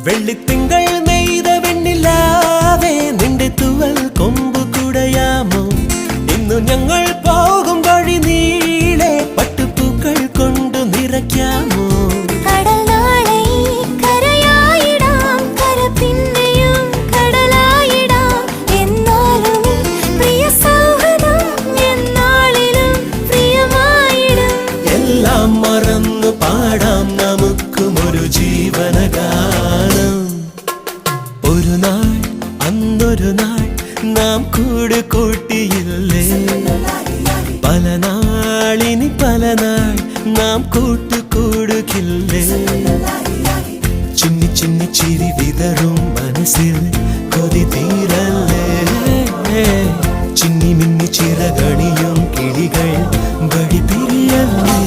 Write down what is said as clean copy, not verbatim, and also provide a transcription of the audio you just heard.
വെള്ളിത്തിങ്കൾ നെയ്ത വെണ്ണിലാവേ നിന്റെ തുവൽ കൊമ്പു കുടയാമോ ഇന്നു ഞങ്ങൾ പോകും വഴി നീളെ പട്ടുപൂക്കൾ കൊണ്ട് നിറയ്ക്കാമോ മറന്നു പാടാം നമുക്കും ഒരു ജീവനഗാനം ഒരു നാൾ അന്നൊരു നാൾ നാം കൂട് കൂട്ടിയില്ലേ പല നാളിനി പല നാൾ നാം കൂട്ടുകൂടുകില്ലേ ചിന്നി ചിന്നി ചിരി വിതറും മനസ്സിൽ കൊതി തീരല്ലേ ചിന്നി മിന്നി ചിറകണിയും കിളികൾ വഴി പിരിയല്ലേ